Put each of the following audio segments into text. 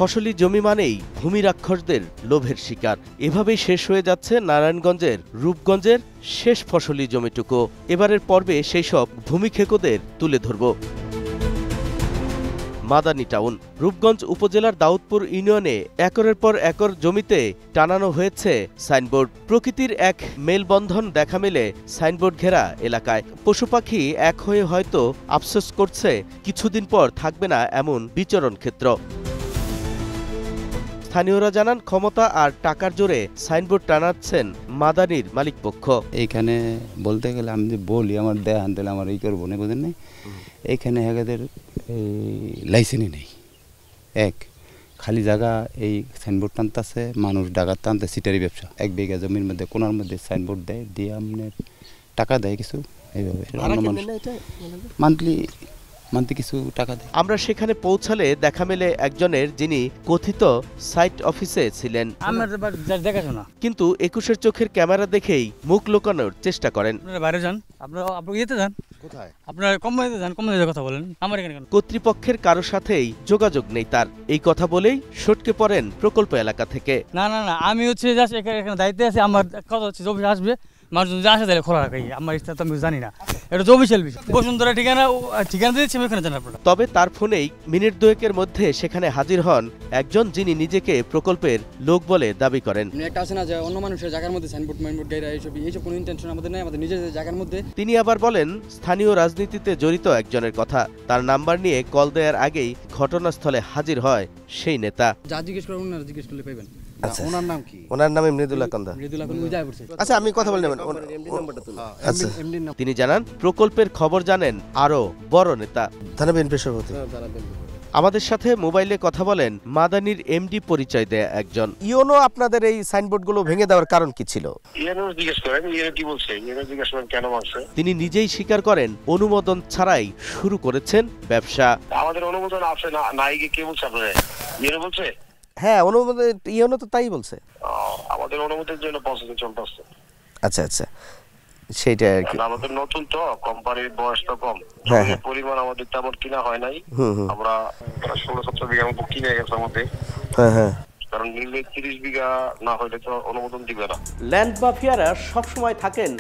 ফসলি জমি মানেই ভূমি রাক্ষসদের লোভের শিকার। এভাবেই শেষ হয়ে যাচ্ছে নারায়ণগঞ্জের রূপগঞ্জের শেষ ফসলি জমিটুকু। এবারের পর্বে সেই সব ভূমিক্ষেকোদের তুলে ধরব। মাদানী টাউন। রূপগঞ্জ উপজেলার দাউদপুর ইউনিয়নে একরের পর একর জমিতে টানানো হয়েছে সাইনবোর্ড। প্রকৃতির এক মেলবন্ধন দেখা মেলে সাইনবোর্ড ঘেরা এলাকায়। পশুপাখি এক হয়ে হয়তো আফসোস করছে কিছুদিন পর থাকবে না এমন বিচরণ ক্ষেত্র। স্থানীয়রা জানান, ক্ষমতা আর টাকার জোরে সাইনবোর্ড টানাচ্ছেন মাদানীর মালিকপক্ষ। এইখানে বলতে গেলে আমি যে বলি আমার দেহান দিলে আমার এই করবো না, বুঝেন না, এইখানে এদের লাইসেন্সই নেই। এক খালি জায়গা এই সাইনবোর্ড টানতেছে, মানুষ ডাকাত টানতে সিটারি ব্যবসা। 1 বিঘা জমির মধ্যে কোনার মধ্যে সাইনবোর্ড দেয়, দিয়ে আপনার টাকা দেয় কিছু, এইভাবে মান্থলি কিছু টাকা দেয়। আমরা সেখানে পৌঁছালে দেখা মেলে একজনের, যিনি কথিত সাইট অফিসে ছিলেন, কিন্তু 21-এর চোখের ক্যামেরা দেখেই মুখ লুকানোর চেষ্টা করেন। কর্তৃপক্ষের কারো সাথেই যোগাযোগ নেই তার। এই কথা বলেই সটকে পড়েন প্রকল্প এলাকা থেকে। না, আমি এখানে দায়িত্বে আছি। আমার কথা হচ্ছে জমি আসবে, মানুষজন যা আসে তাহলে খোলা রাখাই। আমার ইচ্ছা তো আমি জানি না, এটা অফিসিয়াল বিষয়। বসুন্ধরা ঠিকানা দিয়েছি আমি, ওখানে জানার। তবে তার ফোনেই মিনিট দুয়েকের মধ্যে সেখানে হাজির হন একজন, যিনি নিজেকে প্রকল্পের লোক বলে দাবি করেন। একটা আছে না যে অন্য মানুষের জায়গার মধ্যে সাইনবোর্ড গাইরা এইসব কোনো ইন্টেনশন আমাদের নাই, আমাদের নিজের জায়গার মধ্যে। তিনি আবার বলেন স্থানীয় রাজনীতিতে জড়িত একজনের কথা। তার নাম্বার নিয়ে কল দেওয়ার আগেই ঘটনাস্থলে হাজির হয় সেই নেতা। যা জিজ্ঞেস করবেন ওনারা জিজ্ঞেস করলে পাবেন। আচ্ছা, ওনার নাম কি? ওনার নাম মৃদুলা কান্দা। আচ্ছা, আমি কথা বলে নেবেন। তিনি জানান, প্রকল্পের খবর জানেন আরো বড় নেতা, থানা বিএনপির সভাপতি। আমাদের সাথে মোবাইলে কথা বলেন মাদানীর এমডি পরিচয় দেয়া একজন। ইওনো আপনাদের এই সাইনবোর্ডগুলো ভেঙে দেওয়ার কারণ কি ছিল? তিনি নিজেই স্বীকার করেন, অনুমোদন ছাড়াই শুরু করেছেন ব্যবসা। আমাদের অনুমোদন আছে না, নাই কে বলছে আপনারা? ইওনো বলছে? হ্যাঁ, অনুমোদন ইওনো তো তাই বলছে। আমাদের অনুমোদনের জন্য প্রসেস চলতেছে। আচ্ছা, সেটা আর কি। আমাদের নতুন তো, কোম্পানির বয়স তো কম, পরিমাণ আমাদের তেমন কিনা হয় নাই। আমরা 16-17 বিঘার মতো কিনে গেছে আমাদের। কারণ নিলে 30 বিঘা না হলে তো অনুমোদন দিবে না। ল্যান্ড মাফিয়ারা সবসময় থাকেন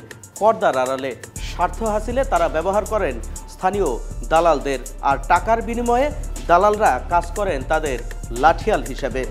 পর্দার আড়ালে। স্বার্থ হাসিলে তারা ব্যবহার করেন স্থানীয় দালালদের, আর টাকার বিনিময়ে দালালরা কাজ করেন তাদের লাঠিয়াল হিসেবে।